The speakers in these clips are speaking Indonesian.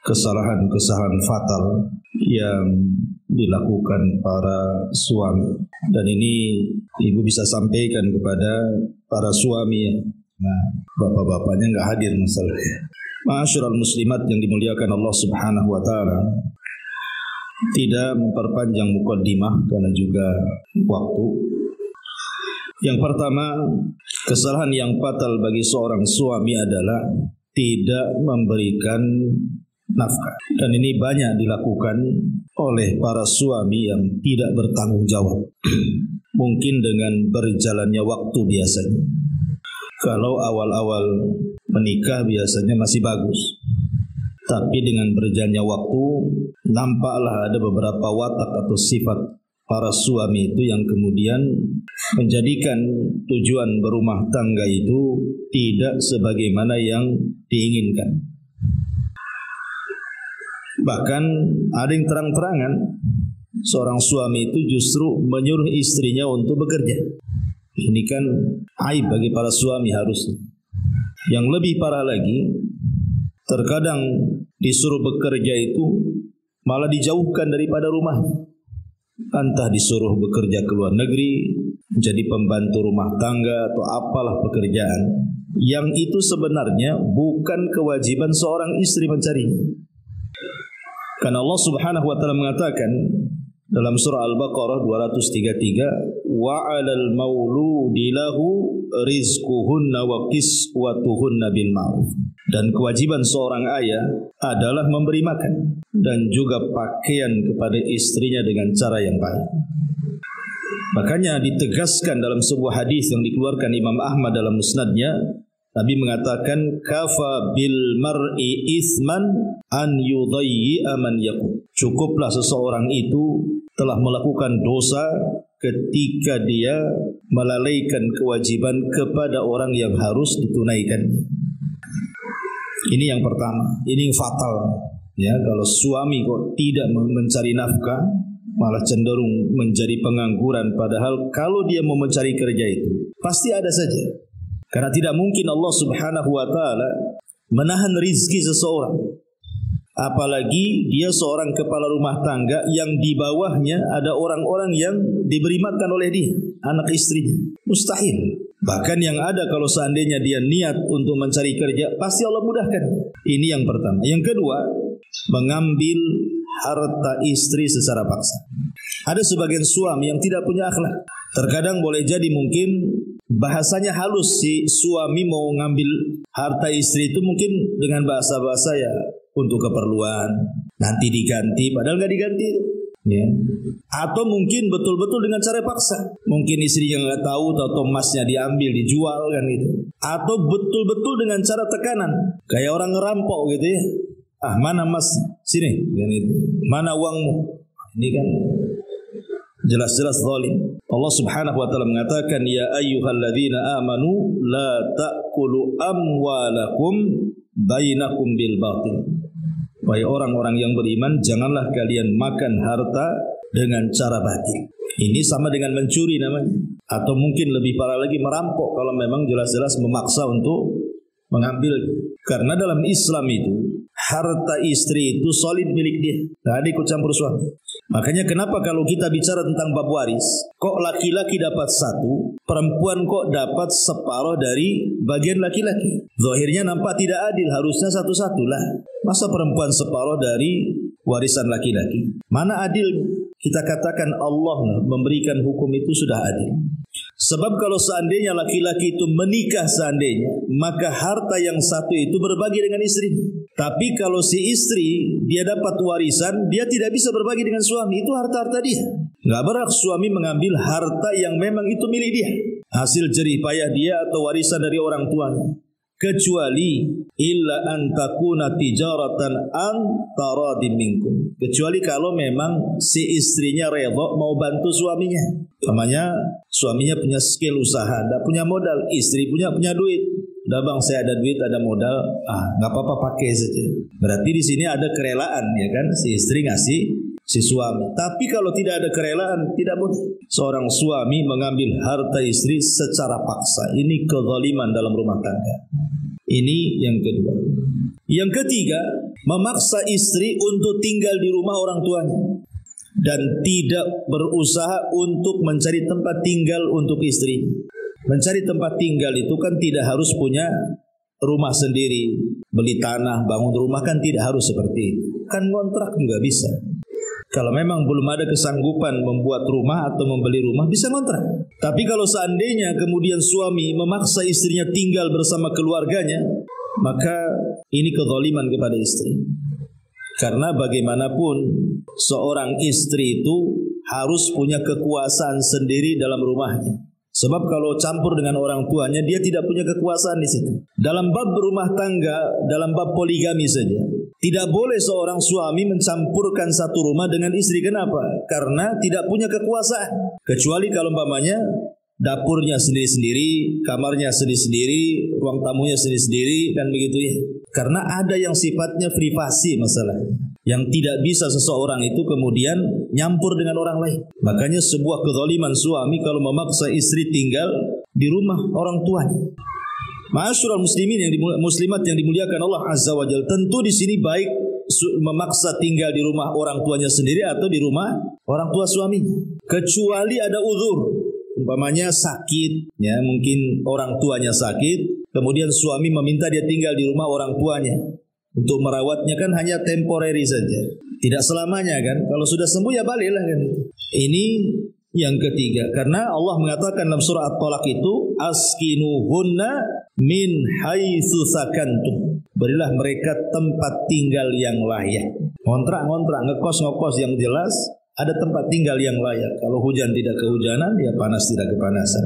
kesalahan-kesalahan fatal yang dilakukan para suami. Dan ini ibu bisa sampaikan kepada para suami. Nah, bapak-bapaknya nggak hadir masalahnya. Ma'asyiral muslimat yang dimuliakan Allah Subhanahu wa taala. Tidak memperpanjang mukaddimah karena juga waktu. Yang pertama, kesalahan yang fatal bagi seorang suami adalah tidak memberikan nafkah. Dan ini banyak dilakukan oleh para suami yang tidak bertanggung jawab. Mungkin dengan berjalannya waktu biasanya. Kalau awal-awal menikah biasanya masih bagus. Tapi dengan berjalannya waktu, nampaklah ada beberapa watak atau sifat para suami itu yang kemudian menjadikan tujuan berumah tangga itu tidak sebagaimana yang diinginkan. Bahkan ada yang terang-terangan seorang suami itu justru menyuruh istrinya untuk bekerja. Ini kan aib bagi para suami harusnya. Yang lebih parah lagi, terkadang disuruh bekerja itu malah dijauhkan daripada rumahnya. Entah disuruh bekerja ke luar negeri, jadi pembantu rumah tangga atau apalah pekerjaan yang itu sebenarnya bukan kewajiban seorang istri mencarinya. Karena Allah Subhanahu wa taala mengatakan dalam surah Al-Baqarah 233, wa 'alal mauludi lahu rizquhunna wa qiswatuhunna bil ma'ruf. Dan kewajiban seorang ayah adalah memberi makan dan juga pakaian kepada istrinya dengan cara yang baik. Makanya ditegaskan dalam sebuah hadis yang dikeluarkan Imam Ahmad dalam musnadnya, Nabi mengatakan kafa bil mar'i itsman an yudayyi'a man yaqut. Cukuplah seseorang itu telah melakukan dosa ketika dia melalaikan kewajiban kepada orang yang harus ditunaikan. Ini yang pertama, ini yang fatal. Ya, kalau suami kok tidak mencari nafkah, malah cenderung menjadi pengangguran, padahal kalau dia mau mencari kerja itu pasti ada saja. Karena tidak mungkin Allah Subhanahu wa taala menahan rizki seseorang. Apalagi dia seorang kepala rumah tangga yang di bawahnya ada orang-orang yang diberi makan oleh dia, anak istrinya. Mustahil. Bahkan yang ada kalau seandainya dia niat untuk mencari kerja, pasti Allah mudahkan. Ini yang pertama. Yang kedua, mengambil harta istri secara paksa. Ada sebagian suami yang tidak punya akhlak. Terkadang boleh jadi mungkin bahasanya halus, si suami mau ngambil harta istri itu mungkin dengan bahasa-bahasa ya untuk keperluan, nanti diganti, padahal nggak diganti. Ya. Atau mungkin betul-betul dengan cara paksa. Mungkin istrinya nggak tahu, atau emasnya diambil, dijual kan gitu. Atau betul-betul dengan cara tekanan, kayak orang ngerampok gitu ya. Ah, mana emas? Sini, kan itu. Mana uangmu? Ini kan jelas-jelas zalim. Allah Subhanahu wa taala mengatakan, ya ayyuhalladzina amanu la ta'kulu amwalakum bainakum bil batil. Wahai orang-orang yang beriman, janganlah kalian makan harta dengan cara batil. Ini sama dengan mencuri namanya. Atau mungkin lebih parah lagi merampok kalau memang jelas-jelas memaksa untuk mengambil. Karena dalam Islam itu harta istri itu solid milik dia, tidak ada ikut campur suami. Makanya kenapa kalau kita bicara tentang bab waris, kok laki-laki dapat satu, perempuan kok dapat separuh dari bagian laki-laki? Zahirnya nampak tidak adil, harusnya satu-satu lah. Masa perempuan separuh dari warisan laki-laki? Mana adil? Kita katakan Allah memberikan hukum itu sudah adil. Sebab kalau seandainya laki-laki itu menikah seandainya, maka harta yang satu itu berbagi dengan istrinya. Tapi kalau si istri dia dapat warisan, dia tidak bisa berbagi dengan suami, itu harta-harta dia. Nggak berhak suami mengambil harta yang memang itu milik dia, hasil jerih payah dia atau warisan dari orang tuanya. Kecuali illa an takuna tijaratan an taradim minkum. Kecuali kalau memang si istrinya redha mau bantu suaminya. Namanya suaminya punya skill usaha, tidak punya modal, istri punya duit. Udah bang, saya ada duit, ada modal, nggak apa-apa pakai saja. Berarti di sini ada kerelaan, ya kan? Si istri ngasih si suami. Tapi kalau tidak ada kerelaan, tidak boleh seorang suami mengambil harta istri secara paksa. Ini kezaliman dalam rumah tangga. Ini yang kedua. Yang ketiga, memaksa istri untuk tinggal di rumah orang tuanya dan tidak berusaha untuk mencari tempat tinggal untuk istri. Mencari tempat tinggal itu kan tidak harus punya rumah sendiri, beli tanah, bangun rumah, kan tidak harus seperti itu. Kan kontrak juga bisa. Kalau memang belum ada kesanggupan membuat rumah atau membeli rumah, bisa kontrak. Tapi kalau seandainya kemudian suami memaksa istrinya tinggal bersama keluarganya, maka ini kezaliman kepada istri. Karena bagaimanapun seorang istri itu harus punya kekuasaan sendiri dalam rumahnya. Sebab kalau campur dengan orang tuanya, dia tidak punya kekuasaan di situ. Dalam bab berumah tangga, dalam bab poligami saja, tidak boleh seorang suami mencampurkan satu rumah dengan istri. Kenapa? Karena tidak punya kekuasaan. Kecuali kalau umpamanya dapurnya sendiri-sendiri, kamarnya sendiri-sendiri, ruang tamunya sendiri-sendiri, kan begitu ya. Karena ada yang sifatnya privasi masalah, yang tidak bisa seseorang itu kemudian nyampur dengan orang lain. Makanya sebuah kezaliman suami kalau memaksa istri tinggal di rumah orang tuanya. Ma'asyiral muslimin muslimat yang dimuliakan Allah Azza wa Jalla, tentu di sini baik memaksa tinggal di rumah orang tuanya sendiri atau di rumah orang tua suaminya. Kecuali ada uzur, umpamanya sakit, ya mungkin orang tuanya sakit, kemudian suami meminta dia tinggal di rumah orang tuanya untuk merawatnya, kan hanya temporary saja, tidak selamanya kan. Kalau sudah sembuh ya baliklah kan. Ini yang ketiga, karena Allah mengatakan dalam surah At-Talaq itu, askinuhunna min haitsu sakantum, berilah mereka tempat tinggal yang layak. Ngontrak, ngekos yang jelas, ada tempat tinggal yang layak. Kalau hujan tidak kehujanan, ya panas tidak kepanasan.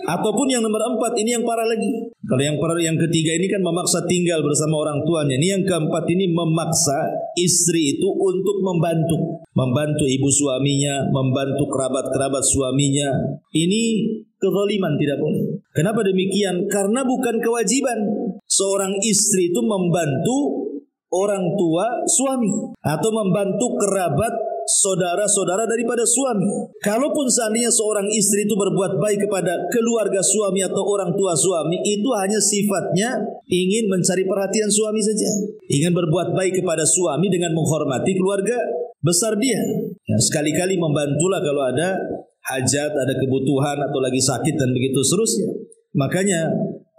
Ataupun yang nomor 4, ini yang parah lagi. Kalau yang ketiga ini kan memaksa tinggal bersama orang tuanya. Ini yang keempat, ini memaksa istri itu untuk membantu ibu suaminya, membantu kerabat-kerabat suaminya. Ini kezaliman, tidak boleh. Kenapa demikian? Karena bukan kewajiban seorang istri itu membantu orang tua suami atau membantu kerabat saudara-saudara daripada suami. Kalaupun seandainya seorang istri itu berbuat baik kepada keluarga suami atau orang tua suami, itu hanya sifatnya ingin mencari perhatian suami saja. Ingin berbuat baik kepada suami dengan menghormati keluarga besar dia. Ya, sekali-kali membantulah kalau ada hajat, ada kebutuhan atau lagi sakit dan begitu seterusnya. Makanya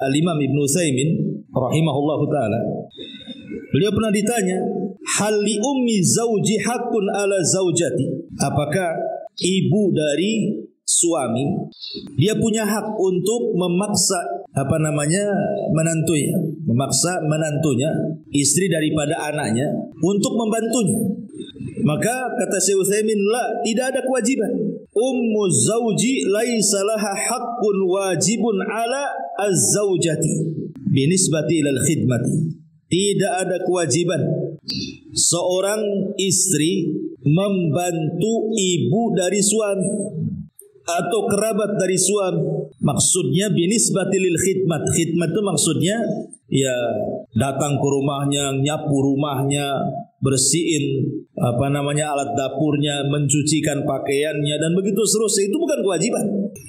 Al-Imam Ibn Utsaimin rahimahullahu ta'ala, beliau pernah ditanya, hal li ummi zauji hakun ala zaujati, apakah ibu dari suami dia punya hak untuk memaksa menantunya, istri daripada anaknya untuk membantunya? Maka kata Syekh Utsaimin, la, tidak ada kewajiban. Ummu zauji laisa laha haqqun wajibun ala az-zaujati binisbati ilal khidmati. Tidak ada kewajiban seorang istri membantu ibu dari suami atau kerabat dari suami. Maksudnya binisbati lil khidmat. Khidmat itu maksudnya ya datang ke rumahnya, nyapu rumahnya, bersihin alat dapurnya, mencucikan pakaiannya dan begitu seterusnya. Itu bukan kewajiban.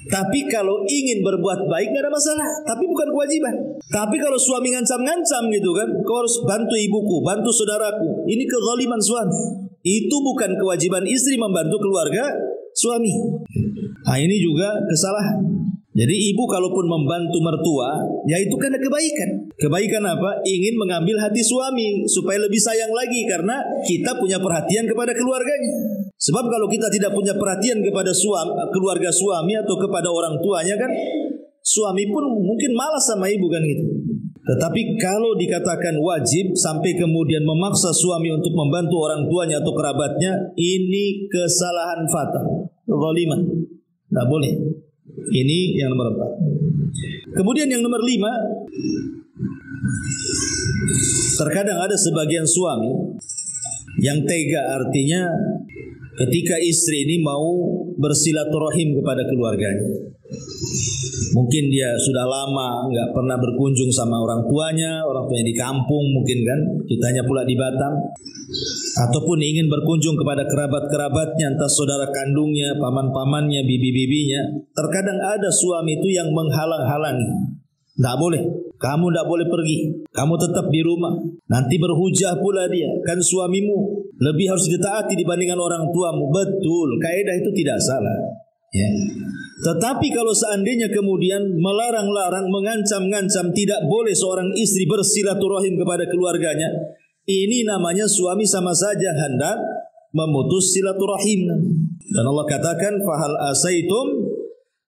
Tapi kalau ingin berbuat baik tidak ada masalah, tapi bukan kewajiban. Tapi kalau suami ngancam-ngancam gitu kan, kau harus bantu ibuku, bantu saudaraku, ini kezaliman suami. Itu bukan kewajiban istri membantu keluarga suami. Nah, ini juga kesalahan. Jadi ibu kalaupun membantu mertua, ya itu karena kebaikan. Kebaikan apa? Ingin mengambil hati suami supaya lebih sayang lagi, karena kita punya perhatian kepada keluarganya. Sebab kalau kita tidak punya perhatian kepada keluarga suami atau kepada orang tuanya kan, suami pun mungkin malas sama ibu kan gitu. Tetapi kalau dikatakan wajib sampai kemudian memaksa suami untuk membantu orang tuanya atau kerabatnya, ini kesalahan fatal, kezaliman. Tidak boleh. Ini yang nomor 4. Kemudian yang nomor 5, terkadang ada sebagian suami yang tega, artinya ketika istri ini mau bersilaturahim kepada keluarganya. Mungkin dia sudah lama nggak pernah berkunjung sama orang tuanya di kampung mungkin kan, kitanya pula di Batam. Ataupun ingin berkunjung kepada kerabat-kerabatnya, entah saudara kandungnya, paman-pamannya, bibi-bibinya. Terkadang ada suami itu yang menghalang-halangi. Tidak boleh. Kamu tidak boleh pergi. Kamu tetap di rumah. Nanti berhujah pula dia. Kan suamimu lebih harus ditaati dibandingkan orang tuamu. Betul, kaidah itu tidak salah. Ya. Tetapi kalau seandainya kemudian melarang-larang, mengancam-ngancam tidak boleh seorang istri bersilaturahim kepada keluarganya, ini namanya suami sama saja hendak memutus silaturahim. Dan Allah katakan, fahal asaitum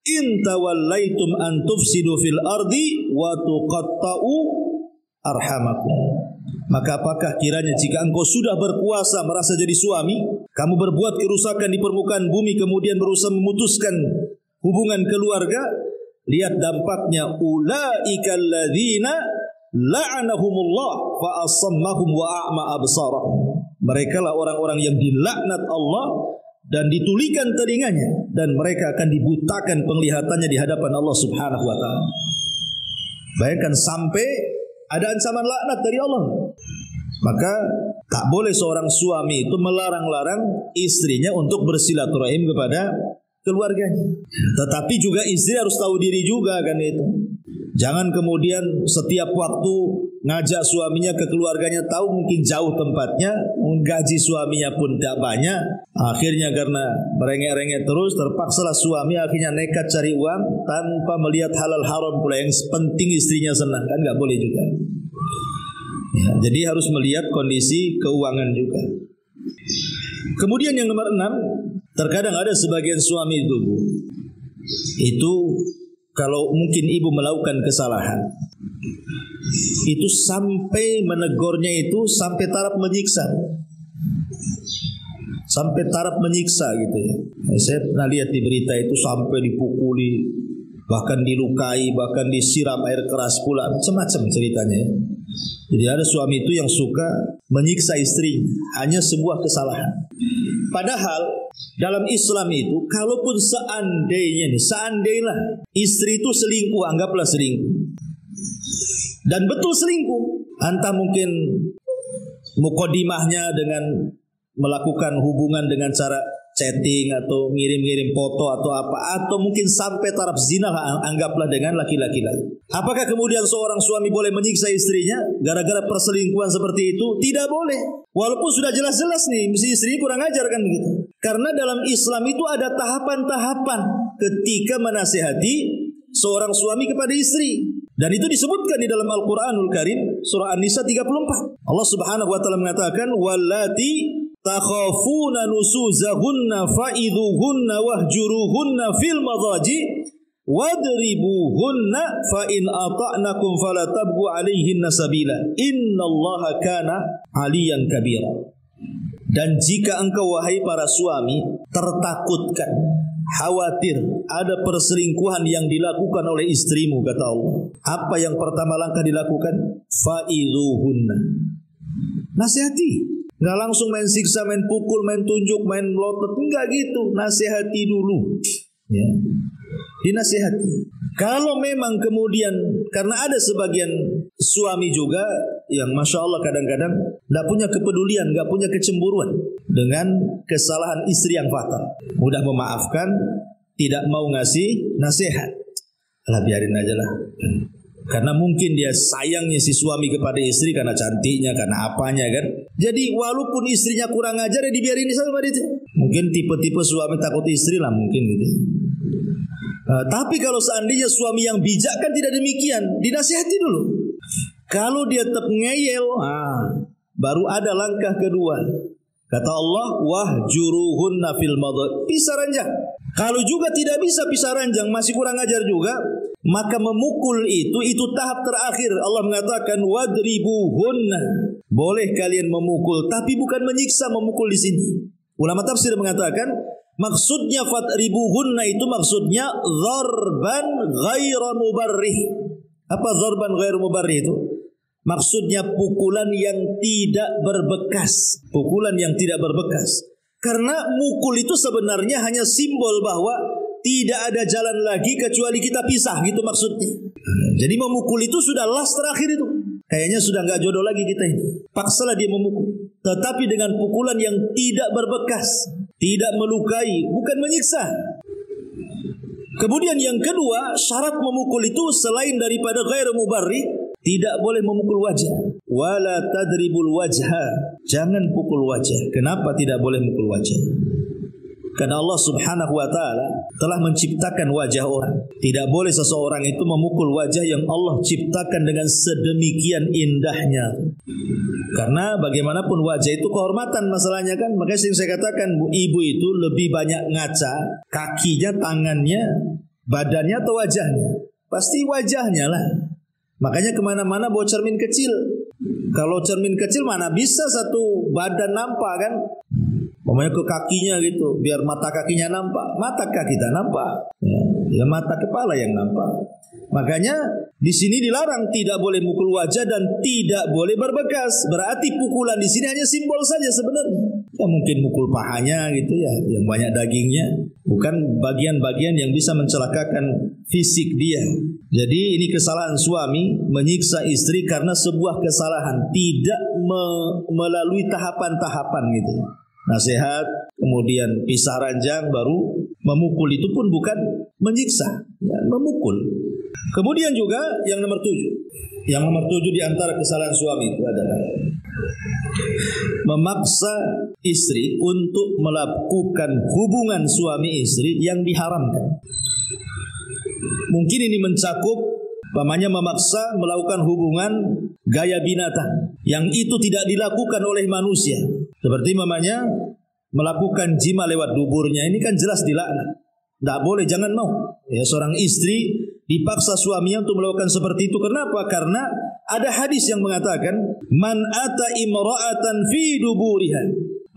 in tawallaitum an tufsidu fil ardi wa tuqatta'u arhamakum. Maka apakah kiranya jika engkau sudah berkuasa merasa jadi suami, kamu berbuat kerusakan di permukaan bumi kemudian berusaha memutuskan hubungan keluarga, lihat dampaknya, ulaikal ladzina la'anahumullah fa asammahum wa a'ma absarahum. Mereka lah orang-orang yang dilaknat Allah dan ditulikan telinganya, dan mereka akan dibutakan penglihatannya di hadapan Allah Subhanahu wa taala. Bayangkan sampai ada ancaman laknat dari Allah. Maka tak boleh seorang suami itu melarang-larang istrinya untuk bersilaturahim kepada keluarganya. Tetapi juga istri harus tahu diri juga kan itu. Jangan kemudian setiap waktu ngajak suaminya ke keluarganya, tahu mungkin jauh tempatnya, gaji suaminya pun tidak banyak. Akhirnya karena merengek-rengek terus, terpaksalah suami akhirnya nekat cari uang tanpa melihat halal haram pula. Yang penting istrinya senang, kan nggak boleh juga. Ya, jadi harus melihat kondisi keuangan juga. Kemudian yang nomor 6, terkadang ada sebagian suami itu kalau mungkin ibu melakukan kesalahan, itu sampai menegurnya itu sampai taraf menyiksa. Sampai taraf menyiksa gitu ya. Saya pernah lihat di berita itu sampai dipukuli, bahkan dilukai, bahkan disiram air keras pula, macam-macam ceritanya ya. Jadi ada suami itu yang suka menyiksa istri hanya sebuah kesalahan. Padahal dalam Islam itu, kalaupun seandainya istri itu selingkuh, anggaplah selingkuh, dan betul selingkuh, entah mungkin mukodimahnya dengan melakukan hubungan dengan cara chatting atau ngirim-ngirim foto atau apa, atau mungkin sampai taraf zina lah, anggaplah dengan laki-laki lain. Apakah kemudian seorang suami boleh menyiksa istrinya gara-gara perselingkuhan seperti itu? Tidak boleh. Walaupun sudah jelas-jelas nih, mesti istri kurang ajar kan begitu. Karena dalam Islam itu ada tahapan-tahapan ketika menasihati seorang suami kepada istri. Dan itu disebutkan di dalam Al-Quranul Karim, surah An-Nisa 34. Allah Subhanahu wa taala mengatakan, wallati takhafuna nusuzahunna fa'idhuhunna wahjuruhunna fil madhaji wadribuhunna fa in ata'nakum fala tabghu 'alaihinna sabila innallaha kana 'aliyan kabira. Dan jika engkau wahai para suami tertakutkan, khawatir ada perselingkuhan yang dilakukan oleh istrimu, kata Allah, apa yang pertama langkah dilakukan? Fa'idhuhunna, nasihati. Nggak langsung main siksa, main pukul, main tunjuk, main melotot, enggak gitu. Nasihati dulu, ya, dinasihati. Kalau memang kemudian, karena ada sebagian suami juga yang masya Allah kadang-kadang nggak punya kepedulian, nggak punya kecemburuan dengan kesalahan istri yang fatal, mudah memaafkan, tidak mau ngasih nasihat, lah biarin aja lah. Karena mungkin dia sayangnya si suami kepada istri karena cantiknya, karena apanya kan. Jadi walaupun istrinya kurang ajar ya dibiarin sama dia. Mungkin tipe-tipe suami takut istri lah mungkin gitu. Tapi kalau seandainya suami yang bijak kan tidak demikian, dinasihati dulu. Kalau dia tetap ngeyel, baru ada langkah kedua. Kata Allah, wahjuruhunna fil madad, pisah ranjang. Kalau juga tidak bisa pisah ranjang, masih kurang ajar juga, maka memukul itu tahap terakhir. Allah mengatakan wadribuhunna, boleh kalian memukul, tapi bukan menyiksa memukul di sini. Ulama tafsir mengatakan maksudnya fadribuhunna itu maksudnya dzarban ghaira mubarrih. Apa dzarban ghaira mubarrih itu? Maksudnya pukulan yang tidak berbekas. Pukulan yang tidak berbekas. Karena mukul itu sebenarnya hanya simbol bahwa tidak ada jalan lagi kecuali kita pisah, gitu maksudnya. Jadi memukul itu sudah last terakhir itu. Kayaknya sudah nggak jodoh lagi kita ini. Paksalah dia memukul. Tetapi dengan pukulan yang tidak berbekas, tidak melukai, bukan menyiksa. Kemudian yang kedua, syarat memukul itu selain daripada ghairu mubarrih, tidak boleh memukul wajah. Wala tadribul wajha, jangan pukul wajah. Kenapa tidak boleh memukul wajah? Karena Allah Subhanahu wa taala telah menciptakan wajah orang. Tidak boleh seseorang itu memukul wajah yang Allah ciptakan dengan sedemikian indahnya. Karena bagaimanapun wajah itu kehormatan masalahnya kan. Makanya sering saya katakan, ibu itu lebih banyak ngaca kakinya, tangannya, badannya atau wajahnya. Pasti wajahnya lah. Makanya kemana-mana bawa cermin kecil. Kalau cermin kecil mana bisa satu badan nampak kan? Pokoknya ke kakinya gitu, biar mata kakinya nampak. Mata kaki tak nampak, ya mata kepala yang nampak. Makanya di sini dilarang tidak boleh mukul wajah dan tidak boleh berbekas. Berarti pukulan di sini hanya simbol saja sebenarnya. Ya mungkin mukul pahanya gitu ya, yang banyak dagingnya, bukan bagian-bagian yang bisa mencelakakan fisik dia. Jadi ini kesalahan suami menyiksa istri karena sebuah kesalahan, tidak melalui tahapan-tahapan gitu. Nasihat, kemudian pisah ranjang, baru memukul, itu pun bukan menyiksa, ya, memukul. Kemudian juga yang nomor 7. Yang nomor 7 di antara kesalahan suami itu adalah memaksa istri untuk melakukan hubungan suami istri yang diharamkan. Mungkin ini mencakup pamannya memaksa melakukan hubungan gaya binatang yang itu tidak dilakukan oleh manusia. Seperti mamanya melakukan jima lewat duburnya, ini kan jelas dilaknat. Tidak boleh, jangan mau. Ya, seorang istri dipaksa suaminya untuk melakukan seperti itu. Kenapa? Karena ada hadis yang mengatakan, man ata imra'atan fi duburiha.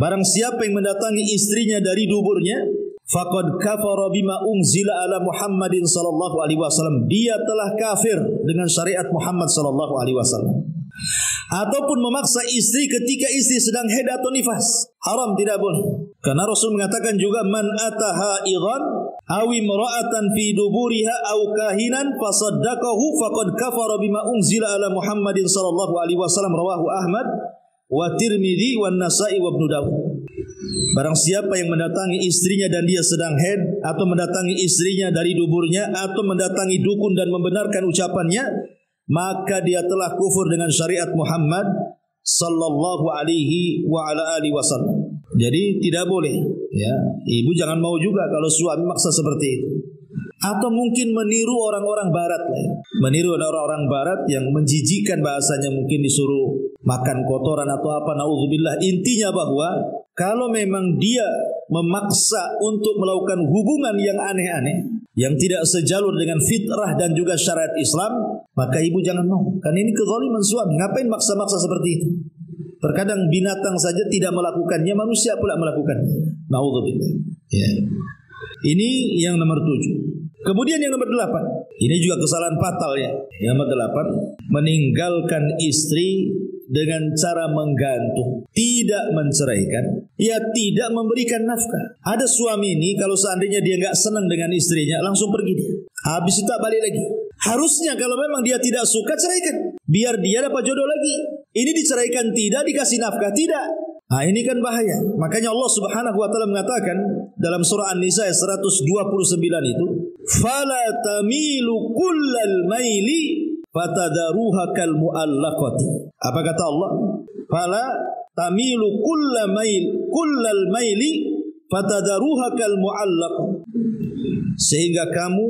Barang siapa yang mendatangi istrinya dari duburnya, faqad kafara bima unzila ala Muhammadin sallallahu alaihi wasallam. Dia telah kafir dengan syariat Muhammad sallallahu alaihi wasallam. Ataupun memaksa istri ketika istri sedang haid atau nifas, haram, tidak boleh. Karena Rasul mengatakan juga, man ataha idhan awi imra'atan fi duburiha aw kahinan fasaddaqahu faqad kafara bima unzila ala Muhammadin sallallahu alaihi wasallam, rawahu Ahmad wa Tirmidzi wa Nasa'i wa Ibnu Dawud. Barang siapa yang mendatangi istrinya dan dia sedang haid, atau mendatangi istrinya dari duburnya, atau mendatangi dukun dan membenarkan ucapannya, maka dia telah kufur dengan syariat Muhammad sallallahu alaihi wa ala alihi wasallam. Jadi tidak boleh, ya. Ibu jangan mau juga kalau suami maksa seperti itu. Atau mungkin meniru orang-orang barat lah, ya. Meniru orang-orang barat yang menjijikkan bahasanya, mungkin disuruh makan kotoran atau apa, naudzubillah. Intinya bahwa kalau memang dia memaksa untuk melakukan hubungan yang aneh-aneh, yang tidak sejalur dengan fitrah dan juga syariat Islam, maka ibu jangan mau. Karena ini kezaliman suami. Ngapain maksa-maksa seperti itu? Terkadang binatang saja tidak melakukannya, manusia pula melakukannya. Naudzubillah. Ya. Ini yang nomor 7. Kemudian yang nomor 8. Ini juga kesalahan fatal ya. Yang nomor 8, meninggalkan istri dengan cara menggantung, tidak menceraikan, ya tidak memberikan nafkah. Ada suami ini kalau seandainya dia nggak senang dengan istrinya, langsung pergi dia. Habis itu tak balik lagi. Harusnya kalau memang dia tidak suka, ceraikan, biar dia dapat jodoh lagi. Ini diceraikan tidak, dikasih nafkah tidak. Nah, ini kan bahaya. Makanya Allah Subhanahu wa taala mengatakan dalam surah An-Nisa 129 itu, "Fala tamilu kullal maili fatadaruha kal muallaqati." Apa kata Allah? Fala tamilu kullal maili fatadaruha kal muallaqati. Sehingga kamu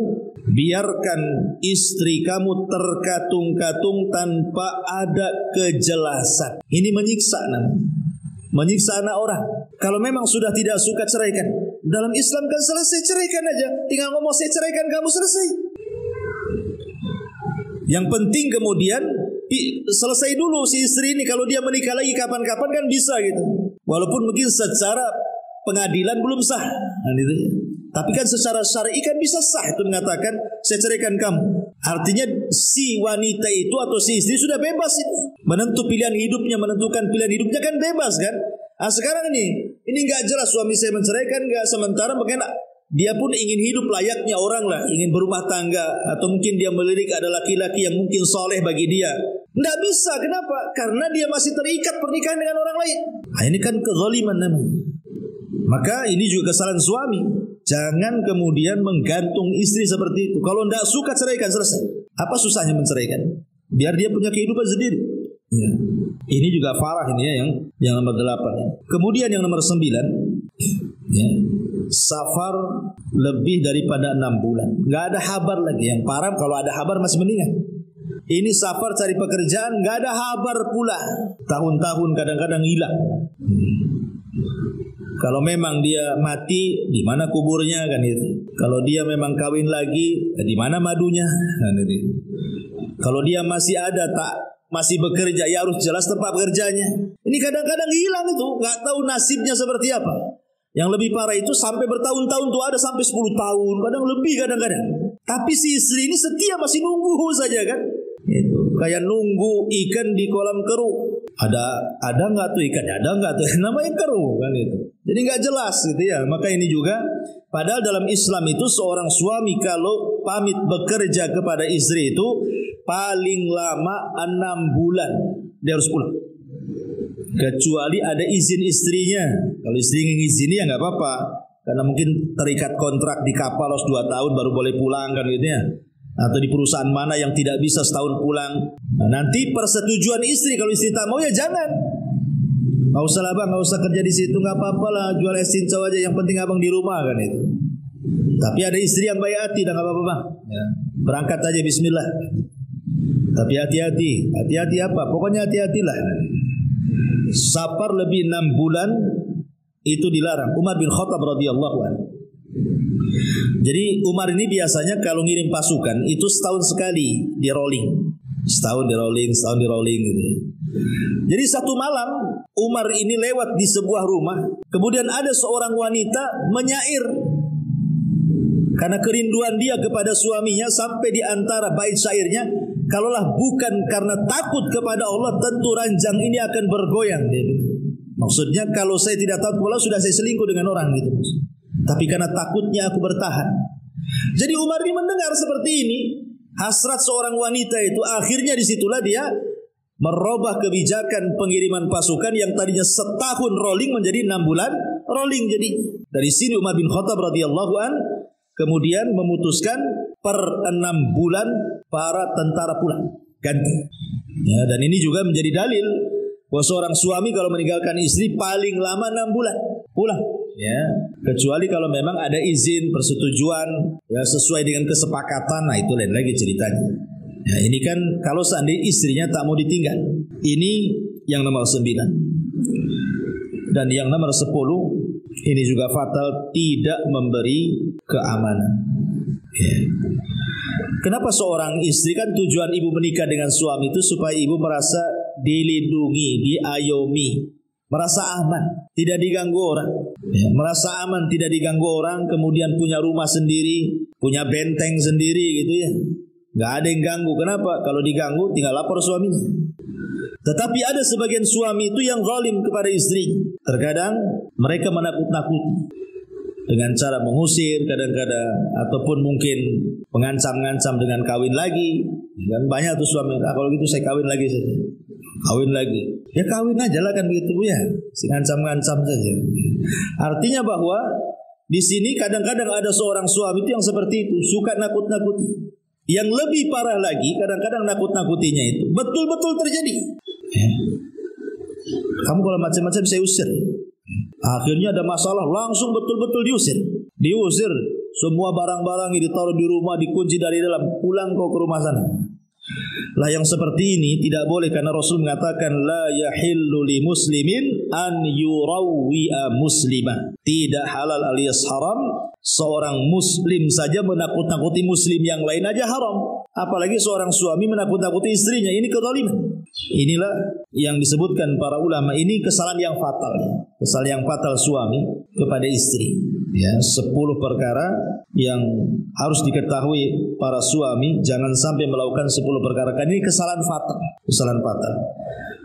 biarkan istri kamu terkatung-katung tanpa ada kejelasan. Ini menyiksa namanya. Menyiksa anak orang. Kalau memang sudah tidak suka, ceraikan. Dalam Islam kan selesai, ceraikan aja. Tinggal ngomong saya ceraikan kamu, selesai. Yang penting kemudian selesai dulu si istri ini. Kalau dia menikah lagi kapan-kapan kan bisa gitu. Walaupun mungkin secara pengadilan belum sah. Nah, gitu ya. Tapi kan secara syar'i kan bisa sah itu mengatakan saya ceraikan kamu. Artinya si wanita itu atau si istri sudah bebas itu. Menentukan pilihan hidupnya kan bebas kan. Nah, sekarang ini nggak jelas suami saya menceraikan nggak, sementara mungkin dia pun ingin hidup layaknya orang lah, ingin berumah tangga, atau mungkin dia melirik ada laki-laki yang mungkin soleh bagi dia. Nggak bisa, kenapa? Karena dia masih terikat pernikahan dengan orang lain. Nah, ini kan kezaliman namanya. Maka ini juga kesalahan suami. Jangan kemudian menggantung istri seperti itu. Kalau tidak suka, ceraikan, selesai. Apa susahnya menceraikan? biar dia punya kehidupan sendiri. Ya. Ini juga farah ini ya, yang nomor 8. Kemudian yang nomor 9, ya, safar lebih daripada 6 bulan. Nggak ada kabar lagi. Yang parah kalau ada kabar masih mendingan. Ini safar cari pekerjaan, nggak ada kabar pula. Tahun-tahun kadang-kadang hilang. Kalau memang dia mati, di mana kuburnya kan itu. Kalau dia memang kawin lagi, di mana madunya kan itu. Kalau dia masih ada masih bekerja, ya harus jelas tempat bekerjanya. Ini kadang-kadang hilang itu, nggak tahu nasibnya seperti apa. Yang lebih parah itu sampai bertahun-tahun tuh, ada sampai 10 tahun, kadang lebih kadang-kadang. Tapi si istri ini setia, masih nunggu saja kan. Itu kayak nunggu ikan di kolam keruh. Ada nggak tuh ikannya? Ada nggak tuh? Namanya keruh kan itu. Jadi nggak jelas gitu ya. Maka ini juga, padahal dalam Islam itu seorang suami kalau pamit bekerja kepada istri itu paling lama 6 bulan dia harus pulang. Kecuali ada izin istrinya. Kalau istri ngizini ya nggak apa-apa. Karena mungkin terikat kontrak di kapal harus 2 tahun baru boleh pulang kan gitu ya. Atau di perusahaan mana yang tidak bisa setahun pulang. Nah, nanti persetujuan istri. Kalau istri tak mau ya jangan. Nggak usah lah bang, nggak usah kerja di situ, nggak apa-apa lah, jual es cincau aja. Yang penting abang di rumah kan itu. Tapi ada istri yang baik hati, dah nggak apa-apa bang. Ya. Berangkat aja Bismillah. Tapi hati-hati, hati-hati apa? Pokoknya hati-hatilah. Safar lebih 6 bulan itu dilarang. Umar bin Khattab radhiyallahu anhu. Jadi Umar ini biasanya kalau ngirim pasukan itu setahun sekali di rolling. Setahun di rolling gitu. Jadi satu malam Umar ini lewat di sebuah rumah, kemudian ada seorang wanita menyair karena kerinduan dia kepada suaminya, sampai di antara bait syairnya, kalaulah bukan karena takut kepada Allah, tentu ranjang ini akan bergoyang. Maksudnya kalau saya tidak takut kepada Allah, sudah saya selingkuh dengan orang gitu. Tapi karena takutnya aku bertahan. Jadi Umar ini mendengar seperti ini, hasrat seorang wanita itu, akhirnya disitulah dia merubah kebijakan pengiriman pasukan yang tadinya setahun rolling menjadi 6 bulan rolling. Jadi dari sini Umar bin Khattab radhiyallahu an kemudian memutuskan per 6 bulan para tentara pulang ganti. Ya, dan ini juga menjadi dalil bahwa seorang suami kalau meninggalkan istri paling lama 6 bulan pulang. Ya, kecuali kalau memang ada izin persetujuan ya sesuai dengan kesepakatan, nah itu lain lagi ceritanya. Ya, ini kan kalau seandainya istrinya tak mau ditinggal. Ini yang nomor 9. Dan yang nomor 10 ini juga fatal, tidak memberi keamanan. Ya. Kenapa seorang istri, kan tujuan ibu menikah dengan suami itu supaya ibu merasa dilindungi, diayomi, merasa aman, tidak diganggu orang. Ya, merasa aman, tidak diganggu orang, kemudian punya rumah sendiri, punya benteng sendiri gitu ya. Nggak ada yang ganggu. Kenapa? Kalau diganggu tinggal lapor suaminya. Tetapi ada sebagian suami itu yang zalim kepada istri. Terkadang mereka menakut-nakuti dengan cara mengusir kadang-kadang, ataupun mungkin mengancam-ngancam dengan kawin lagi. Dan banyak tuh suami, kalau gitu saya kawin lagi saja. Kawin lagi. Ya kawin aja lah kan begitu ya. Ngancam-ngancam saja. Artinya bahwa di sini kadang-kadang ada seorang suami itu yang seperti itu, suka nakut-nakuti. Yang lebih parah lagi, kadang-kadang nakut-nakutinya itu betul-betul terjadi. Kamu kalau macam-macam saya usir. Akhirnya ada masalah, langsung betul-betul diusir. Diusir, semua barang-barang yang ditaruh di rumah dikunci dari dalam, pulang kau ke rumah sana. Lah yang seperti ini tidak boleh, karena Rasul mengatakan la yahillu li muslimin an yurawwi'a muslimah. Tidak halal alias haram seorang muslim saja menakut-nakuti muslim yang lain aja haram. Apalagi seorang suami menakut-nakuti istrinya, ini kezaliman. Inilah yang disebutkan para ulama, ini kesalahan yang fatal. Kesalahan yang fatal suami kepada istri. Ya, 10 perkara yang harus diketahui para suami, jangan sampai melakukan 10 perkara. Karena ini kesalahan fatal. Kesalahan fatal.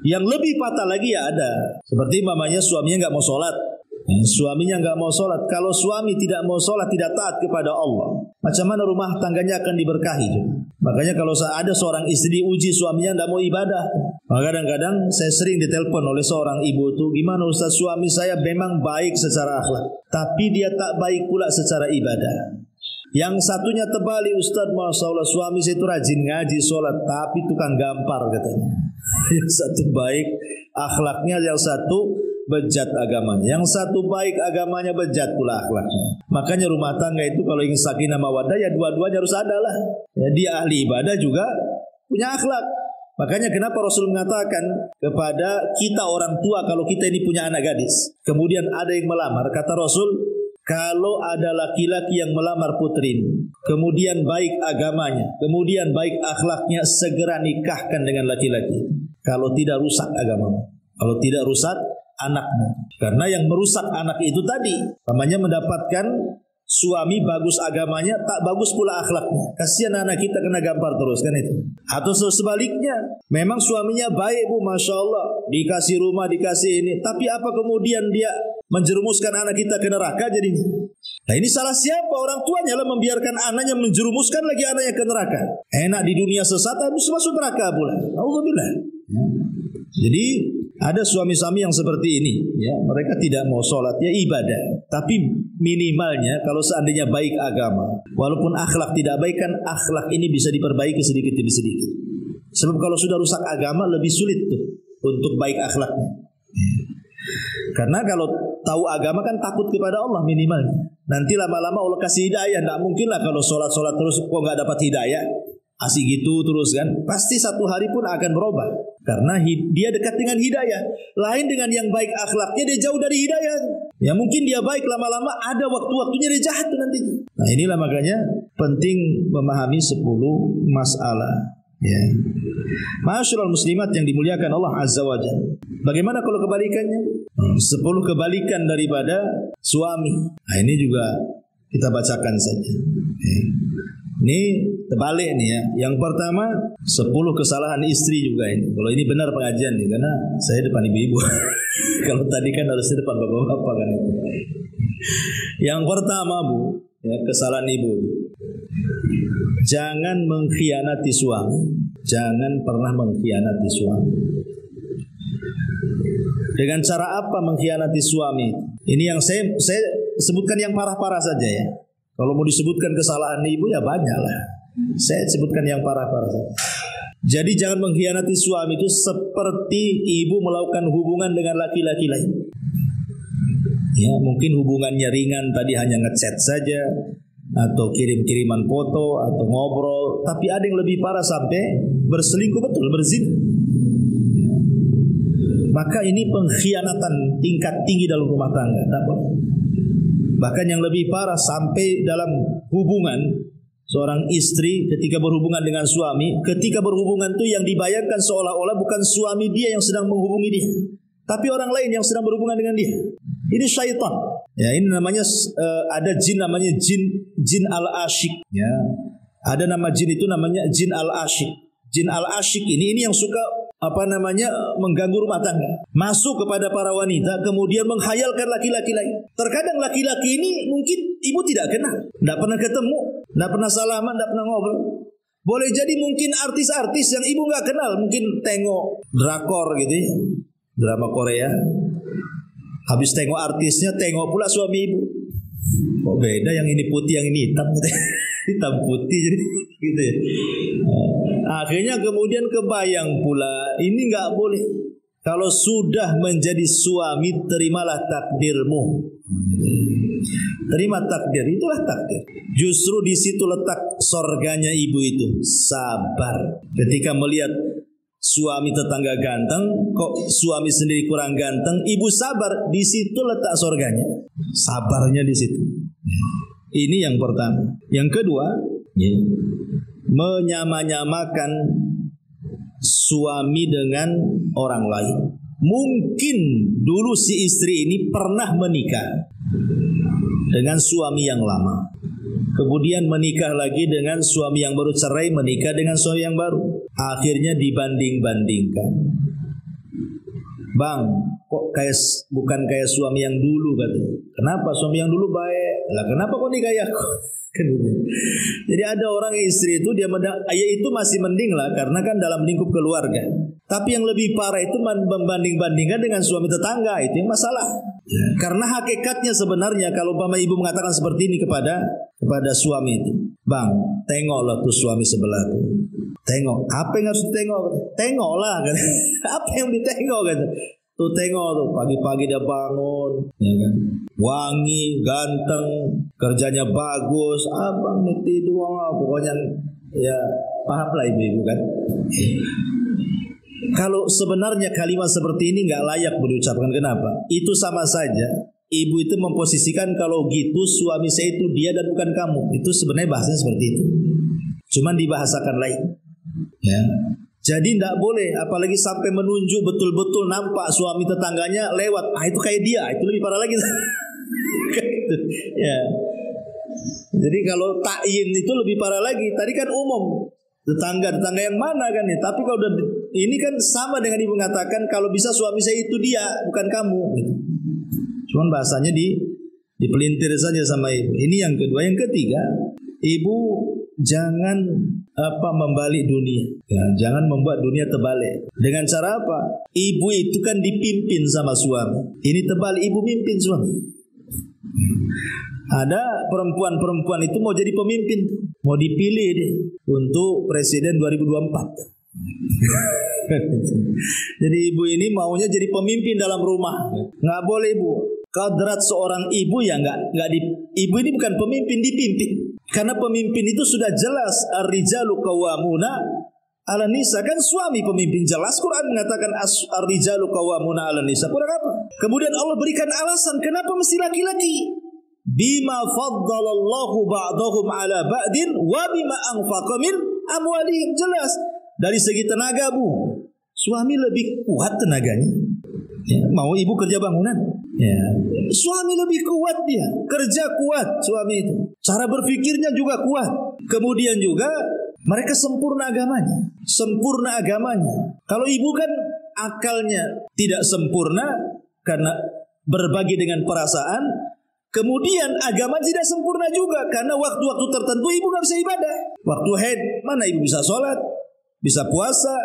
Yang lebih fatal lagi ya ada. Seperti mamanya suaminya nggak mau sholat. Suaminya nggak mau sholat. Kalau suami tidak mau sholat, tidak taat kepada Allah, macam mana rumah tangganya akan diberkahi? Makanya kalau ada seorang istri uji suaminya tidak mau ibadah, maka kadang-kadang saya sering ditelepon oleh seorang ibu itu, gimana Ustaz, suami saya memang baik secara akhlak, tapi dia tak baik pula secara ibadah. Yang satunya terbalik, Ustaz, Masya Allah, suami saya itu rajin ngaji, sholat, tapi tukang gampar katanya. Yang satu baik akhlaknya, yang satu bejat agamanya. Yang satu baik agamanya, bejat pula akhlaknya. Makanya rumah tangga itu kalau ingin sakinah mawaddah, ya dua-duanya harus ada lah. Ya, dia ahli ibadah juga punya akhlak. Makanya kenapa Rasul mengatakan kepada kita orang tua, kalau kita ini punya anak gadis, kemudian ada yang melamar, kata Rasul, kalau ada laki-laki yang melamar putrimu, kemudian baik agamanya, kemudian baik akhlaknya, segera nikahkan dengan laki-laki. Kalau tidak, rusak agamamu. Kalau tidak, rusak anakmu. Karena yang merusak anak itu tadi, namanya mendapatkan suami bagus agamanya, tak bagus pula akhlaknya. Kasihan anak kita kena gampar terus kan itu. Atau sebaliknya, memang suaminya baik bu, Masya Allah, dikasih rumah, dikasih ini, tapi apa kemudian dia menjerumuskan anak kita ke neraka jadinya. Nah ini salah siapa? Orang tuanya lah membiarkan anaknya menjerumuskan lagi anaknya ke neraka. Enak di dunia sesat, habis masuk neraka pula. Alhamdulillah. Jadi ada suami-suami yang seperti ini, ya, mereka tidak mau sholat, ya ibadah, tapi minimalnya kalau seandainya baik agama, walaupun akhlak tidak baik, kan akhlak ini bisa diperbaiki sedikit demi sedikit. Sebab kalau sudah rusak agama, lebih sulit tuh untuk baik akhlaknya. Karena kalau tahu agama kan takut kepada Allah minimalnya. Nanti lama-lama Allah kasih hidayah. Tidak mungkin lah kalau sholat-sholat terus kok nggak dapat hidayah, asik gitu terus kan. Pasti satu hari pun akan berubah. Karena dia dekat dengan hidayah. Lain dengan yang baik akhlaknya, dia jauh dari hidayah. Ya mungkin dia baik, lama-lama ada waktu-waktunya dia jahat nantinya. Nah inilah makanya penting memahami 10 masalah. Ya. Ma'asyiral muslimat yang dimuliakan Allah Azza wa Jalla. Bagaimana kalau kebalikannya? 10 kebalikan daripada suami. Nah ini juga kita bacakan saja. Ya. Ini terbalik nih ya. Yang pertama 10 kesalahan istri juga ini. Kalau ini benar pengajian nih, karena saya depan ibu-ibu. Kalau tadi kan harusnya depan bapak-bapak kan itu. Yang pertama bu, ya, kesalahan ibu. Jangan mengkhianati suami. Jangan pernah mengkhianati suami. Dengan cara apa mengkhianati suami? Ini yang saya sebutkan yang parah-parah saja ya. Kalau mau disebutkan kesalahan ibu ya banyak lah. Saya sebutkan yang parah-parah saja. Jadi jangan mengkhianati suami itu seperti ibu melakukan hubungan dengan laki-laki lain. Ya, mungkin hubungannya ringan, tadi hanya ngechat saja, atau kirim-kiriman foto, atau ngobrol. Tapi ada yang lebih parah sampai berselingkuh betul, berzina. Ya. Maka ini pengkhianatan tingkat tinggi dalam rumah tangga. Tak boleh. Bahkan yang lebih parah sampai dalam hubungan seorang istri ketika berhubungan dengan suami, ketika berhubungan itu yang dibayangkan seolah-olah bukan suami dia yang sedang menghubungi dia, tapi orang lain yang sedang berhubungan dengan dia. Ini syaitan. Ya, ini namanya ada jin namanya jin al-asyik. Ya, ada nama jin itu namanya jin al-asyik. Jin al-asyik ini yang suka mengganggu rumah tangga, masuk kepada para wanita, kemudian menghayalkan laki-laki lain. Terkadang laki-laki ini mungkin ibu tidak kenal, tidak pernah ketemu, tidak pernah salaman, tidak pernah ngobrol. Boleh jadi mungkin artis-artis yang ibu nggak kenal, mungkin tengok drakor gitu ya, drama Korea. Habis tengok artisnya, tengok pula suami ibu. Kok beda, yang ini putih, yang ini hitam gitu. Hitam putih jadi gitu ya. Akhirnya kemudian kebayang pula, ini nggak boleh. Kalau sudah menjadi suami, terimalah takdirmu. Terima takdir, itulah takdir. Justru di situ letak sorganya ibu itu, sabar. Ketika melihat suami tetangga ganteng, kok suami sendiri kurang ganteng, ibu sabar, di situ letak sorganya. Sabarnya di situ. Ini yang pertama. Yang kedua, ya, menyama-nyamakan suami dengan orang lain. Mungkin dulu si istri ini pernah menikah dengan suami yang lama, kemudian menikah lagi dengan suami yang baru, cerai, menikah dengan suami yang baru. Akhirnya dibanding-bandingkan. Bang, kok bukan kayak suami yang dulu katanya. Kenapa suami yang dulu baik? Lah kenapa kok nikah aku? Jadi ada orang istri itu dia itu masih mending lah, karena kan dalam lingkup keluarga. Tapi yang lebih parah itu membanding-bandingkan dengan suami tetangga, itu yang masalah. Karena hakikatnya sebenarnya kalau umpama ibu mengatakan seperti ini kepada kepada suami itu, "Bang, tengoklah tuh suami sebelah tuh. Tengok, apa yang harus ditengok? Tengoklah kan. Apa yang ditengok kan? Tuh tengok tuh, pagi-pagi dia bangun, ya kan? Wangi, ganteng, kerjanya bagus. Abang nih tidur, pokoknya ya paham lah ibu-ibu kan." Kalau sebenarnya kalimat seperti ini nggak layak diucapkan. Kenapa? Itu sama saja ibu itu memposisikan kalau gitu suami saya itu dia dan bukan kamu. Itu sebenarnya bahasanya seperti itu. Cuman dibahasakan lain. Ya. Jadi tidak boleh, apalagi sampai menunjuk betul-betul nampak suami tetangganya lewat. Itu kayak dia, itu lebih parah lagi. Ya. Jadi kalau ta'yin itu lebih parah lagi. Tadi kan umum, tetangga yang mana kan ya. Tapi kalau ini kan sama dengan ibu mengatakan kalau bisa suami saya itu dia, bukan kamu. Gitu. Cuman bahasanya dipelintir saja sama ibu. Ini yang kedua. Yang ketiga, ibu jangan membalik dunia. Ya, jangan membuat dunia terbalik. Dengan cara apa? Ibu itu kan dipimpin sama suami. Ini terbalik, ibu mimpin suami. Ada perempuan-perempuan itu mau jadi pemimpin, mau dipilih dia untuk presiden 2024. Jadi ibu ini maunya jadi pemimpin dalam rumah. Nggak boleh ibu. Kadrat seorang ibu ya ibu ini bukan pemimpin, dipimpin. Karena pemimpin itu sudah jelas, ar-rijalu qawwamuna 'alan nisa, kan suami pemimpin, jelas Quran mengatakan ar-rijalu qawwamuna 'alan nisa. Kurang apa? Kemudian Allah berikan alasan kenapa mesti laki-laki. Bima faddalallahu ba'dahum 'ala ba'din wa bima anfaqa min amwalihim. Jelas dari segi tenaga bu, suami lebih kuat tenaganya. Ya, mau ibu kerja bangunan, ya, suami lebih kuat, dia kerja kuat suami itu, cara berpikirnya juga kuat, kemudian juga mereka sempurna agamanya. Kalau ibu kan akalnya tidak sempurna karena berbagi dengan perasaan, kemudian agama tidak sempurna juga karena waktu-waktu tertentu ibu nggak bisa ibadah. Waktu haid mana ibu bisa sholat, bisa puasa,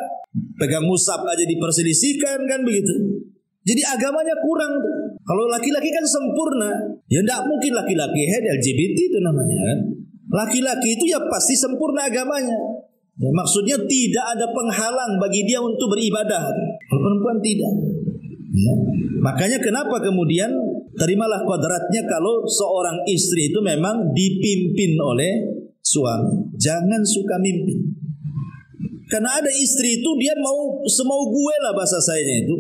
pegang mushaf aja diperselisihkan kan begitu. Jadi agamanya kurang. Kalau laki-laki kan sempurna. Ya tidak mungkin laki-laki head LGBT itu namanya kan. Laki-laki itu ya pasti sempurna agamanya. Ya, maksudnya tidak ada penghalang bagi dia untuk beribadah. Kalau perempuan tidak. Ya. Makanya kenapa kemudian terimalah kodratnya kalau seorang istri itu memang dipimpin oleh suami. Jangan suka mimpin. Karena ada istri itu dia mau semau gue lah bahasa sayanya itu.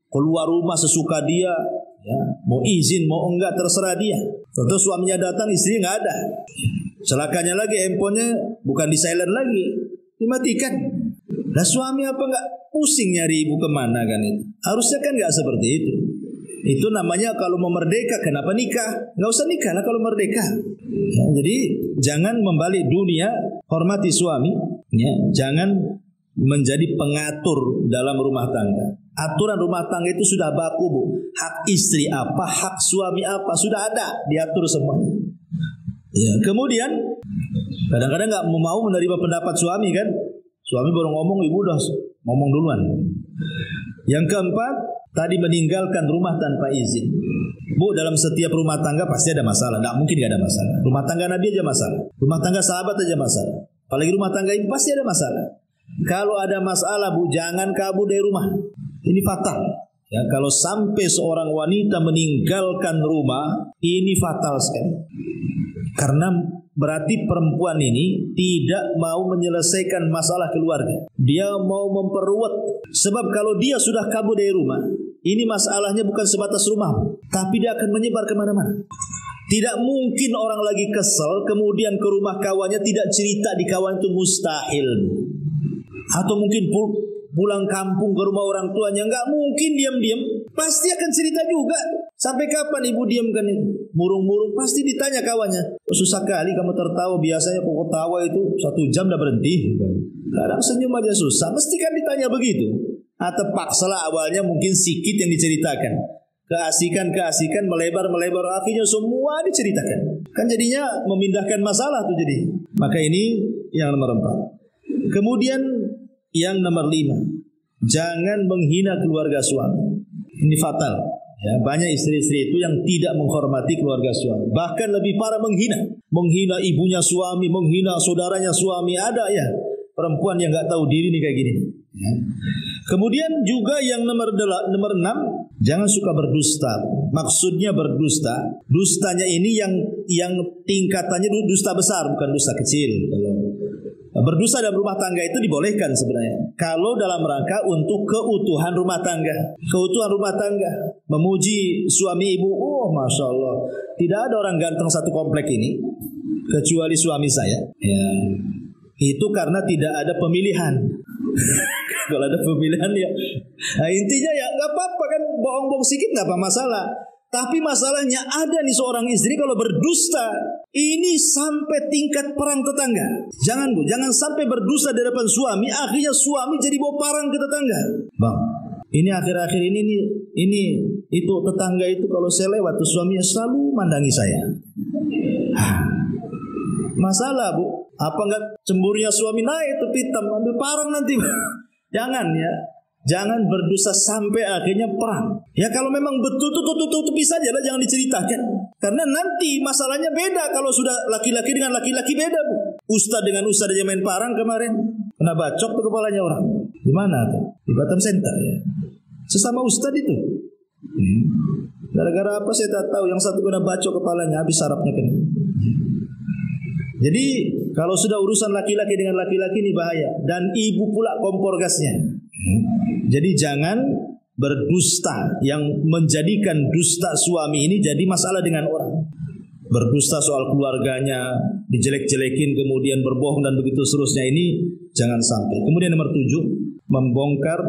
Keluar rumah sesuka dia, ya, mau izin mau enggak terserah dia. Tentu suaminya datang, istri nggak ada. Celakanya lagi handphonenya bukan di silent lagi, dimatikan. Nah suami apa nggak pusing nyari ibu kemana kan itu? Harusnya kan nggak seperti itu. Itu namanya kalau mau merdeka, kenapa nikah? Nggak usah nikah lah kalau merdeka. Ya, jadi jangan membalik dunia, hormati suami. Ya, jangan menjadi pengatur dalam rumah tangga. Aturan rumah tangga itu sudah baku bu. Hak istri apa, hak suami apa, sudah ada, diatur semuanya. Ya, kemudian kadang-kadang nggak mau menerima pendapat suami kan. Suami baru ngomong, ibu udah ngomong duluan. Yang keempat, tadi meninggalkan rumah tanpa izin. Bu, dalam setiap rumah tangga pasti ada masalah. Nggak mungkin nggak ada masalah. Rumah tangga Nabi aja masalah. Rumah tangga sahabat aja masalah. Apalagi rumah tangga ini pasti ada masalah. Kalau ada masalah bu, jangan kabur dari rumah. Ini fatal. Ya, kalau sampai seorang wanita meninggalkan rumah, ini fatal sekali. Karena berarti perempuan ini tidak mau menyelesaikan masalah keluarga. Dia mau memperluat. Sebab kalau dia sudah kabur dari rumah, ini masalahnya bukan sebatas rumah, tapi dia akan menyebar kemana-mana. Tidak mungkin orang lagi kesel kemudian ke rumah kawannya tidak cerita di kawan, itu mustahil. Atau mungkin pulang kampung ke rumah orang tuanya, nggak mungkin diam-diam, pasti akan cerita juga. Sampai kapan ibu diamkan itu? Murung-murung pasti ditanya kawannya. Susah kali kamu tertawa, biasanya pokok tawa itu 1 jam udah berhenti. Kadang senyum aja susah, mesti kan ditanya begitu. Atau paksalah awalnya mungkin sedikit yang diceritakan. Keasikan melebar, akhirnya semua diceritakan. Kan jadinya memindahkan masalah tuh jadi. Maka ini yang nomor 4. Kemudian yang nomor 5, jangan menghina keluarga suami. Ini fatal. Ya, banyak istri-istri itu yang tidak menghormati keluarga suami. Bahkan lebih parah menghina ibunya suami, menghina saudaranya suami. Ada ya perempuan yang nggak tahu diri nih kayak gini. Ya. Kemudian juga yang nomor 6, jangan suka berdusta. Maksudnya berdusta, dustanya ini yang tingkatannya dusta besar, bukan dusta kecil. Kalau berdusta dalam rumah tangga itu dibolehkan sebenarnya. Kalau dalam rangka untuk keutuhan rumah tangga. Keutuhan rumah tangga. Memuji suami ibu. Oh Masya Allah. Tidak ada orang ganteng satu komplek ini. Kecuali suami saya. Ya. Itu karena tidak ada pemilihan. Kalau ada pemilihan ya. Nah, intinya ya gak apa-apa kan. Bohong-bohong sedikit gak apa masalah. Tapi masalahnya ada nih seorang istri kalau berdusta, ini sampai tingkat perang tetangga. Jangan Bu, jangan sampai berdusta di depan suami, akhirnya suami jadi bawa parang ke tetangga. Bang, ini akhir-akhir ini itu tetangga itu kalau saya lewat tuh suaminya selalu mandangi saya. Masalah Bu, apa enggak cemburunya suami naik tuh hitam ambil parang nanti. Jangan ya. Jangan berdosa sampai akhirnya perang. Ya kalau memang betul tutupi saja lah, jangan diceritakan. Karena nanti masalahnya beda kalau sudah laki-laki dengan laki-laki beda Bu. Ustaz dengan ustaz aja main parang kemarin. Kena bacok tuh kepalanya orang. Di mana tuh? Di Batam Center ya. Sesama ustaz itu. Gara-gara apa saya tak tahu. Yang satu kena bacok kepalanya, habis sarafnya kena. Jadi kalau sudah urusan laki-laki dengan laki-laki ini bahaya. Dan ibu pula kompor gasnya. Jadi jangan berdusta yang menjadikan dusta suami ini jadi masalah dengan orang. Berdusta soal keluarganya, dijelek-jelekin kemudian berbohong dan begitu seterusnya, ini jangan sampai. Kemudian nomor 7, membongkar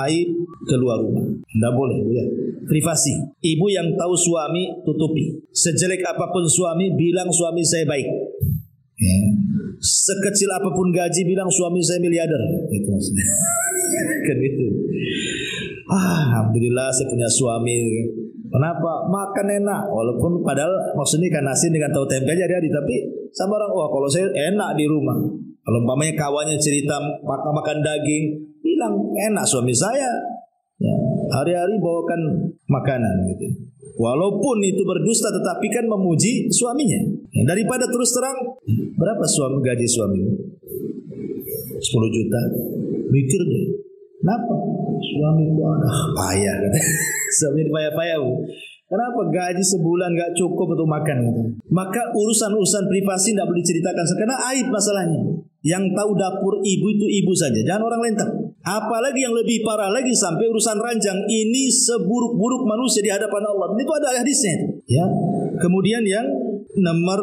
aib keluar rumah. Tidak boleh ya. Privasi. Ibu yang tahu suami tutupi. Sejelek apapun suami bilang suami saya baik. Ya. Sekecil apapun gaji bilang suami saya miliarder. Itu maksudnya. Kan itu. Alhamdulillah saya punya suami. Kenapa? Makan enak. Walaupun padahal maksudnya ikan asin dengan tahu tempe aja hari-hari. Tapi sama orang, wah kalau saya enak di rumah. Kalau umpamanya kawannya cerita makan daging, bilang enak suami saya. Ya, hari-hari bawakan makanan gitu. Walaupun itu berdusta tetapi kan memuji suaminya. Ya, daripada terus terang, berapa gaji suamimu? 10 juta. Mikir deh. Kenapa? Suamiku payah. Suami payah-payah. Kenapa gaji sebulan gak cukup untuk makan gitu. Maka urusan-urusan privasi tidak boleh diceritakan karena aib masalahnya. Yang tahu dapur ibu itu ibu saja, jangan orang lain tahu. Apalagi yang lebih parah lagi sampai urusan ranjang. Ini seburuk-buruk manusia di hadapan Allah. Itu ada hadisnya itu. Ya. Kemudian yang nomor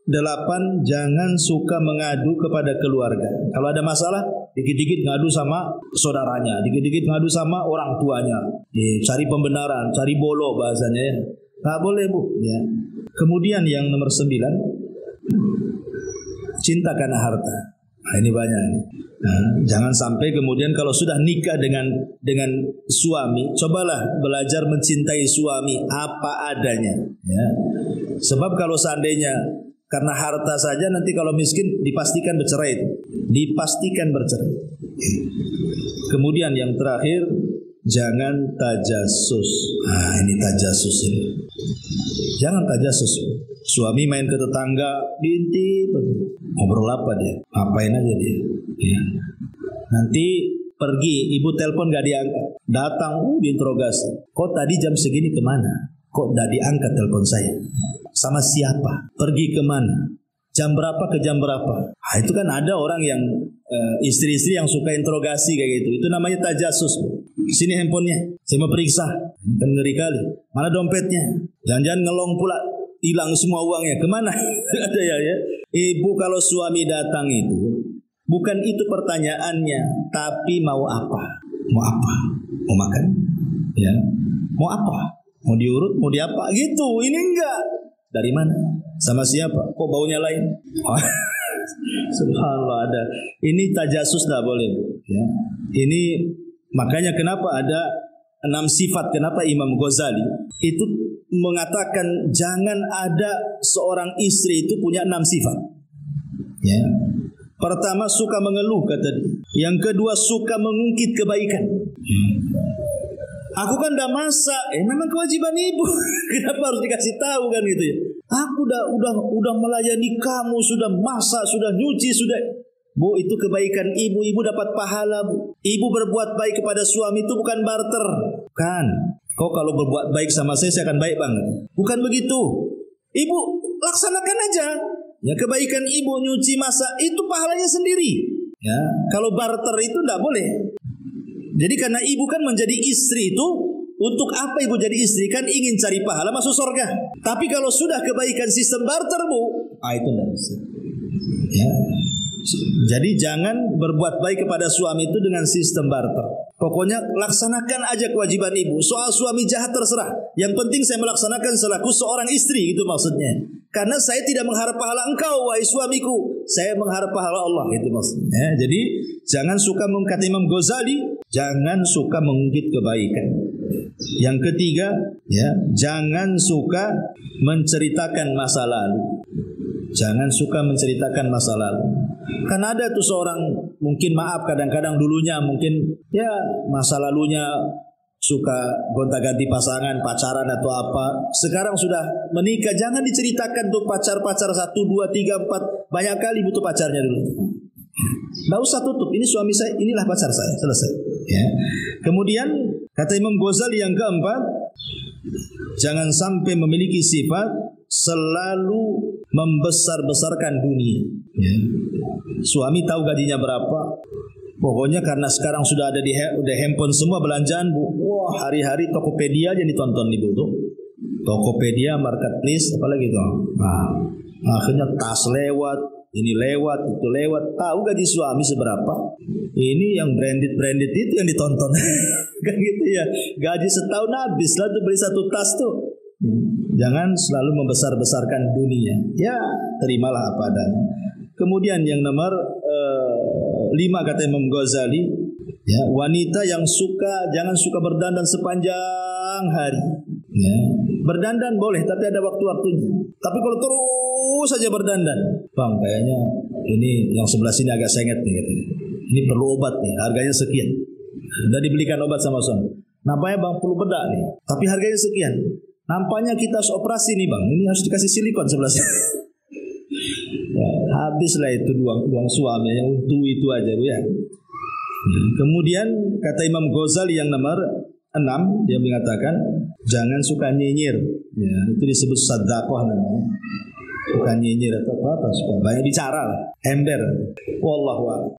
8, jangan suka mengadu kepada keluarga. Kalau ada masalah, dikit-dikit ngadu sama saudaranya, dikit-dikit ngadu sama orang tuanya. Cari pembenaran, cari bolo bahasanya ya. Nggak boleh Bu. Ya. Kemudian yang nomor 9, cinta karena harta. Nah, ini banyak nih. Nah, jangan sampai kemudian kalau sudah nikah dengan suami, cobalah belajar mencintai suami apa adanya. Ya. Sebab kalau seandainya karena harta saja nanti kalau miskin dipastikan bercerai itu. Dipastikan bercerai. Kemudian yang terakhir, jangan tajasus. Nah, ini tajasus ini. Jangan tajasus. Suami main ke tetangga, diintip. Ngobrol apa dia? Ngapain aja dia? Ya. Nanti pergi, ibu telepon gak diangkat. Datang, diinterogasi. Kok tadi jam segini kemana? Kok gak diangkat telepon saya? Sama siapa? Pergi kemana? Jam berapa ke jam berapa? Nah, itu kan ada orang yang istri-istri yang suka interogasi kayak gitu. Itu namanya tajasus. Sini handphonenya, saya mau periksa. Kan ngeri kali. Mana dompetnya? Jangan-jangan ngelong pula, hilang semua uangnya. Kemana? Ada ya. Ibu kalau suami datang itu, bukan itu pertanyaannya, tapi mau apa? Mau apa? Mau makan? Ya. Mau apa? Mau diurut? Mau diapa? Gitu. Ini enggak. Dari mana? Sama siapa? Kok baunya lain? Subhanallah ada. Ini tajasus tak boleh Bu. Ya. Ini makanya kenapa ada 6 sifat. Kenapa Imam Ghazali itu mengatakan jangan ada seorang istri itu punya 6 sifat. Ya. Pertama suka mengeluh kata dia. Yang kedua suka mengungkit kebaikan. Aku kan udah masak. Memang kewajiban ibu. Kenapa harus dikasih tahu kan gitu ya? Aku udah melayani kamu, sudah masak, sudah nyuci, sudah. Bu, itu kebaikan ibu. Ibu dapat pahala, Bu. Ibu berbuat baik kepada suami itu bukan barter. Kan? Kau kalau berbuat baik sama saya akan baik banget. Bukan begitu. Ibu laksanakan aja. Ya, kebaikan ibu nyuci masak itu pahalanya sendiri. Ya, kalau barter itu enggak boleh. Jadi karena ibu kan menjadi istri itu, untuk apa ibu jadi istri? Kan ingin cari pahala masuk surga. Tapi kalau sudah kebaikan sistem barter, Bu, itu enggak bisa. Ya. Jadi jangan berbuat baik kepada suami itu dengan sistem barter. Pokoknya laksanakan aja kewajiban ibu. Soal suami jahat terserah. Yang penting saya melaksanakan selaku seorang istri, itu maksudnya. Karena saya tidak mengharap pahala engkau, wahai suamiku. Saya mengharap pahala Allah, itu maksudnya. Jadi jangan suka mengkata Imam Ghazali, jangan suka mengungkit kebaikan. Yang ketiga, ya, jangan suka menceritakan masa lalu. Jangan suka menceritakan masa lalu. Karena ada tuh seorang, mungkin maaf kadang-kadang dulunya mungkin ya masa lalunya suka gonta-ganti pasangan, pacaran atau apa. Sekarang sudah menikah, jangan diceritakan tuh pacar-pacar 1, 2, 3, 4. Banyak kali butuh pacarnya dulu. Nggak usah tutup, ini suami saya, inilah pacar saya, selesai. Ya. Kemudian kata Imam Ghazali yang keempat, jangan sampai memiliki sifat selalu membesar-besarkan dunia. Ya. Suami tahu gajinya berapa. Pokoknya karena sekarang sudah ada udah handphone semua belanjaan, Bu. Wah, hari-hari Tokopedia aja ditonton Ibu tuh. Tokopedia, Marketplace, apalagi tuh. Nah, akhirnya tas lewat, ini lewat, itu lewat. Tahu gaji suami seberapa? Ini yang branded itu yang ditonton. Kan gitu ya. Gaji setahun habis lah tuh beli satu tas tuh. Jangan selalu membesar-besarkan dunia. Ya, terimalah apa adanya. Kemudian yang nomor 5 kata Imam Ghazali, ya, wanita yang jangan suka berdandan sepanjang hari. Ya, berdandan boleh tapi ada waktu-waktunya. Tapi kalau terus saja berdandan, Bang, kayaknya ini yang sebelah sini agak sengit nih katanya. Ini perlu obat nih, harganya sekian. Udah dibelikan obat sama suami. Nampaknya Bang perlu bedak nih, tapi harganya sekian. Nampaknya kita harus operasi nih Bang, ini harus dikasih silikon sebelah sini. Ya, habislah itu uang suami yang untuk itu aja, Bu ya. Kemudian kata Imam Ghazali yang nomor 6, dia mengatakan jangan suka nyinyir. Ya, itu disebut sadaqah namanya. Bukan nyinyir atau apa, suka banyak bicara lah, ember. Wallahu a'lam.